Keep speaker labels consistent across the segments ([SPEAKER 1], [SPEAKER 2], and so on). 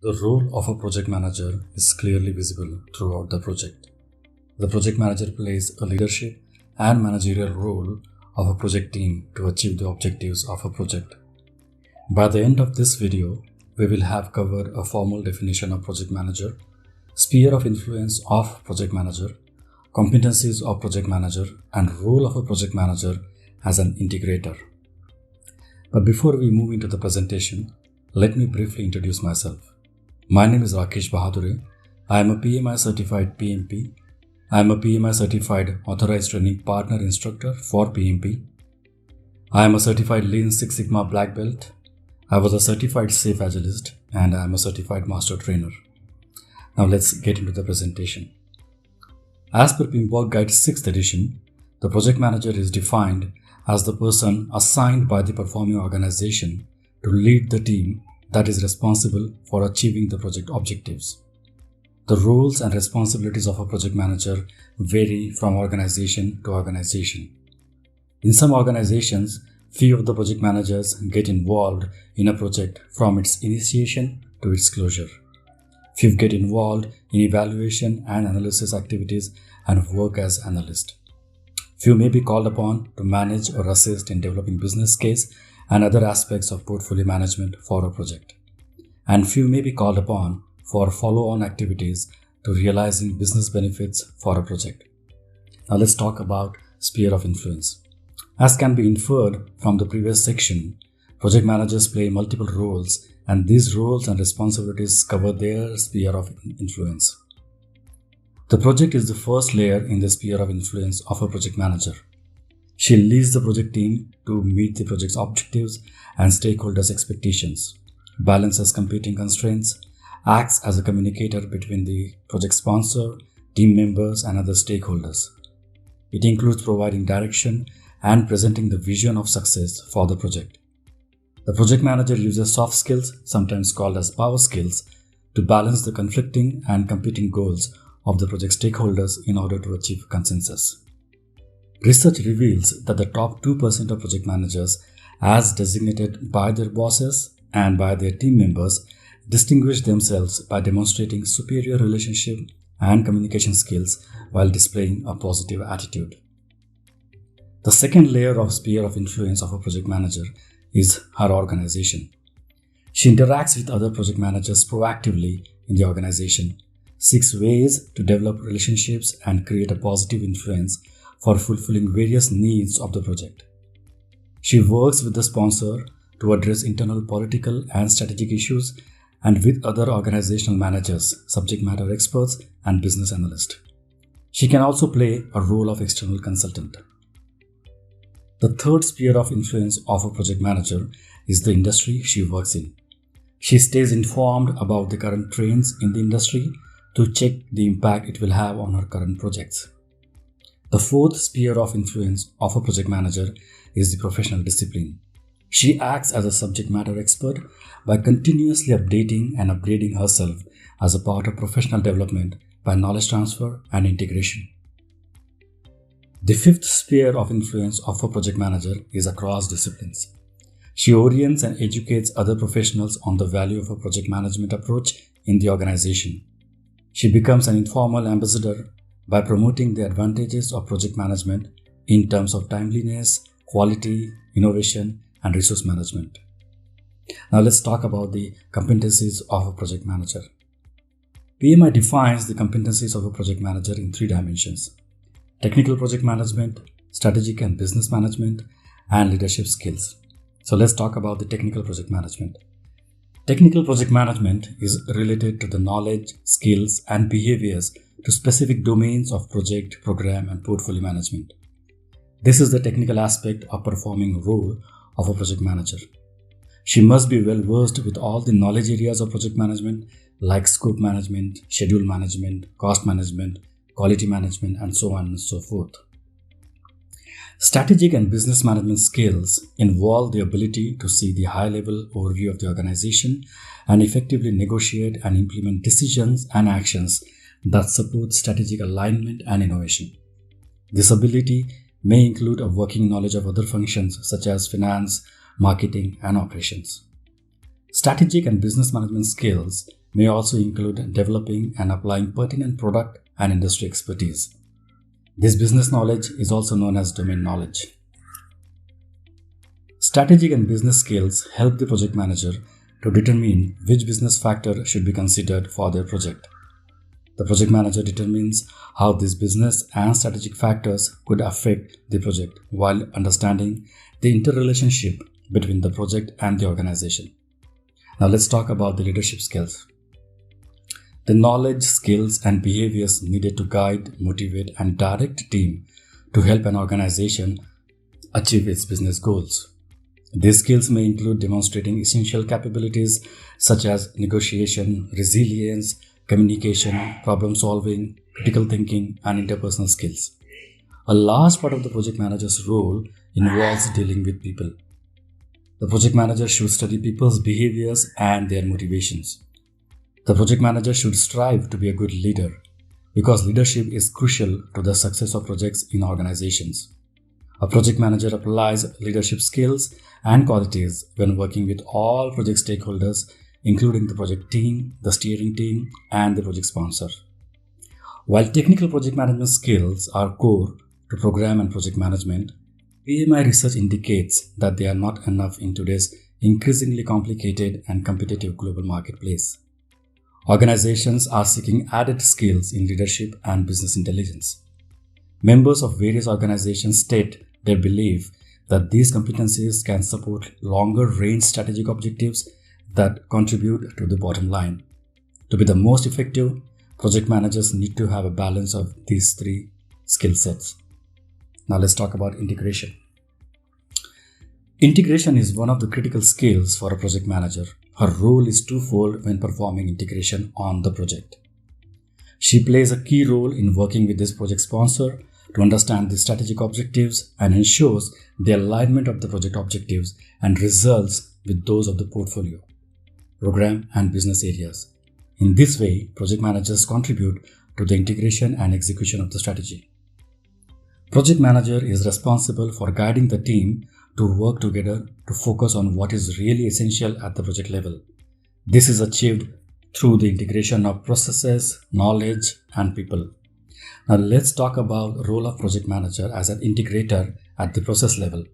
[SPEAKER 1] The role of a project manager is clearly visible throughout the project. The project manager plays a leadership and managerial role of a project team to achieve the objectives of a project. By the end of this video, we will have covered a formal definition of project manager, sphere of influence of project manager, competencies of project manager, and role of a project manager as an integrator. But before we move into the presentation, let me briefly introduce myself. My name is Rakesh Bahadure. I am a PMI certified PMP. I am a PMI certified authorized training partner instructor for PMP. I am a certified Lean Six Sigma Black Belt. I was a certified Safe Agilist and I am a certified master trainer. Now let's get into the presentation. As per PMBOK Guide 6th edition, the project manager is defined as the person assigned by the performing organization to lead the team that is responsible for achieving the project objectives. The roles and responsibilities of a project manager vary from organization to organization. In some organizations, few of the project managers get involved in a project from its initiation to its closure. Few get involved in evaluation and analysis activities and work as analyst. Few may be called upon to manage or assist in developing business case and other aspects of portfolio management for a project. And few may be called upon for follow-on activities to realizing business benefits for a project. Now let's talk about sphere of influence. As can be inferred from the previous section, project managers play multiple roles and these roles and responsibilities cover their sphere of influence. The project is the first layer in the sphere of influence of a project manager. She leads the project team to meet the project's objectives and stakeholders' expectations, balances competing constraints, acts as a communicator between the project sponsor, team members, and other stakeholders. It includes providing direction and presenting the vision of success for the project. The project manager uses soft skills, sometimes called as power skills, to balance the conflicting and competing goals of the project stakeholders in order to achieve consensus. Research reveals that the top 2% of project managers, as designated by their bosses and by their team members, distinguish themselves by demonstrating superior relationship and communication skills while displaying a positive attitude. The second layer of sphere of influence of a project manager is her organization. She interacts with other project managers proactively in the organization, seeks ways to develop relationships and create a positive influence for fulfilling various needs of the project. She works with the sponsor to address internal political and strategic issues and with other organizational managers, subject matter experts, and business analysts. She can also play a role of external consultant. The third sphere of influence of a project manager is the industry she works in. She stays informed about the current trends in the industry to check the impact it will have on her current projects. The fourth sphere of influence of a project manager is the professional discipline. She acts as a subject matter expert by continuously updating and upgrading herself as a part of professional development by knowledge transfer and integration. The fifth sphere of influence of a project manager is across disciplines. She orients and educates other professionals on the value of a project management approach in the organization. She becomes an informal ambassador by promoting the advantages of project management in terms of timeliness, quality, innovation, and resource management. Now let's talk about the competencies of a project manager. PMI defines the competencies of a project manager in 3 dimensions: technical project management, strategic and business management, and leadership skills. So let's talk about the technical project management. Technical project management is related to the knowledge, skills, and behaviors to specific domains of project, program, and portfolio management. This is the technical aspect of performing role of a project manager. She must be well versed with all the knowledge areas of project management like scope management, schedule management, cost management, quality management, and so on and so forth. Strategic and business management skills involve the ability to see the high-level overview of the organization and effectively negotiate and implement decisions and actions that support strategic alignment and innovation. This ability may include a working knowledge of other functions such as finance, marketing, and operations. Strategic and business management skills may also include developing and applying pertinent product and industry expertise. This business knowledge is also known as domain knowledge. Strategic and business skills help the project manager to determine which business factor should be considered for their project. The project manager determines how these business and strategic factors could affect the project while understanding the interrelationship between the project and the organization. Now let's talk about the leadership skills. The knowledge, skills, and behaviors needed to guide, motivate, and direct a team to help an organization achieve its business goals. These skills may include demonstrating essential capabilities such as negotiation, resilience, communication, problem solving, critical thinking, and interpersonal skills. A large part of the project manager's role involves dealing with people. The project manager should study people's behaviors and their motivations. The project manager should strive to be a good leader because leadership is crucial to the success of projects in organizations. A project manager applies leadership skills and qualities when working with all project stakeholders, including the project team, the steering team, and the project sponsor. While technical project management skills are core to program and project management, PMI research indicates that they are not enough in today's increasingly complicated and competitive global marketplace. Organizations are seeking added skills in leadership and business intelligence. Members of various organizations state their belief that these competencies can support longer-range strategic objectives that contribute to the bottom line. To be the most effective, project managers need to have a balance of these three skill sets. Now let's talk about integration. Integration is one of the critical skills for a project manager. Her role is twofold when performing integration on the project. She plays a key role in working with this project sponsor to understand the strategic objectives and ensures the alignment of the project objectives and results with those of the portfolio, program, and business areas. In this way, project managers contribute to the integration and execution of the strategy. Project manager is responsible for guiding the team to work together to focus on what is really essential at the project level. This is achieved through the integration of processes, knowledge, and people. Now let's talk about the role of project manager as an integrator at the process level.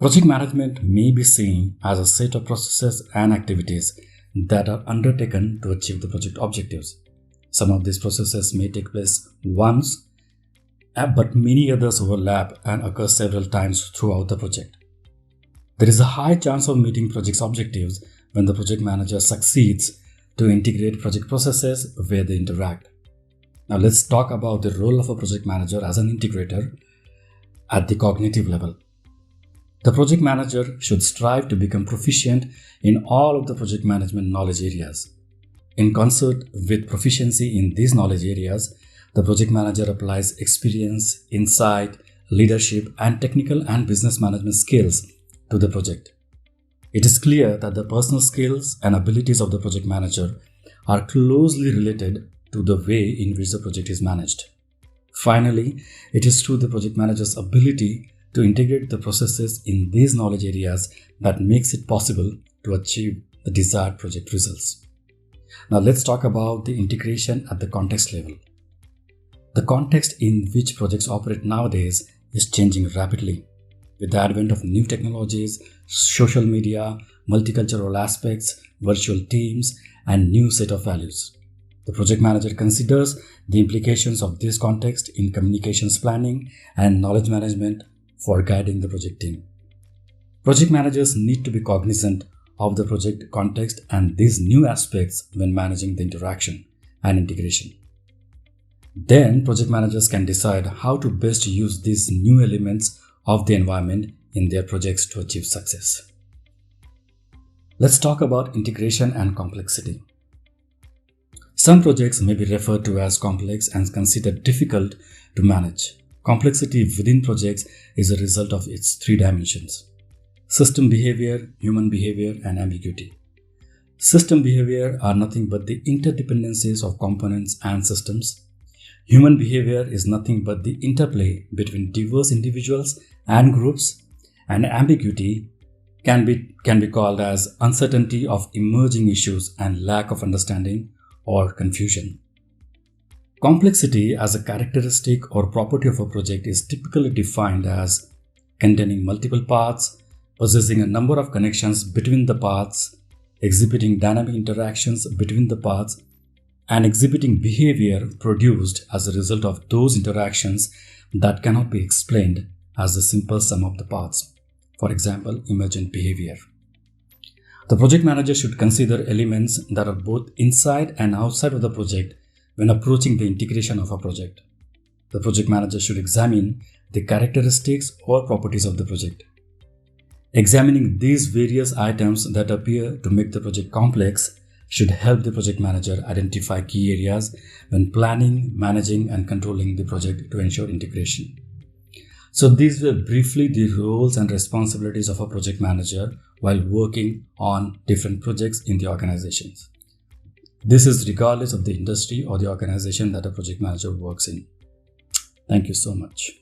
[SPEAKER 1] Project management may be seen as a set of processes and activities that are undertaken to achieve the project objectives. Some of these processes may take place once, but many others overlap and occur several times throughout the project. There is a high chance of meeting project's objectives when the project manager succeeds to integrate project processes where they interact. Now let's talk about the role of a project manager as an integrator at the cognitive level. The project manager should strive to become proficient in all of the project management knowledge areas. In concert with proficiency in these knowledge areas, the project manager applies experience, insight, leadership, and technical and business management skills to the project. It is clear that the personal skills and abilities of the project manager are closely related to the way in which the project is managed. Finally, it is through the project manager's ability to integrate the processes in these knowledge areas that makes it possible to achieve the desired project results. Now let's talk about the integration at the context level. The context in which projects operate nowadays is changing rapidly. With the advent of new technologies, social media, multicultural aspects, virtual teams, and new set of values. The project manager considers the implications of this context in communications planning and knowledge management for guiding the project team. Project managers need to be cognizant of the project context and these new aspects when managing the interaction and integration. Then project managers can decide how to best use these new elements of the environment in their projects to achieve success. Let's talk about integration and complexity. Some projects may be referred to as complex and considered difficult to manage. Complexity within projects is a result of its three dimensions: system behavior, human behavior, and ambiguity. System behavior are nothing but the interdependencies of components and systems. Human behavior is nothing but the interplay between diverse individuals and groups, and ambiguity can be called as uncertainty of emerging issues and lack of understanding or confusion. Complexity as a characteristic or property of a project is typically defined as containing multiple paths, possessing a number of connections between the paths, exhibiting dynamic interactions between the paths, and exhibiting behavior produced as a result of those interactions that cannot be explained as the simple sum of the paths. For example, emergent behavior. The project manager should consider elements that are both inside and outside of the project when approaching the integration of a project. The project manager should examine the characteristics or properties of the project. Examining these various items that appear to make the project complex should help the project manager identify key areas when planning, managing, and controlling the project to ensure integration. So these were briefly the roles and responsibilities of a project manager while working on different projects in the organizations. This is regardless of the industry or the organization that a project manager works in. Thank you so much.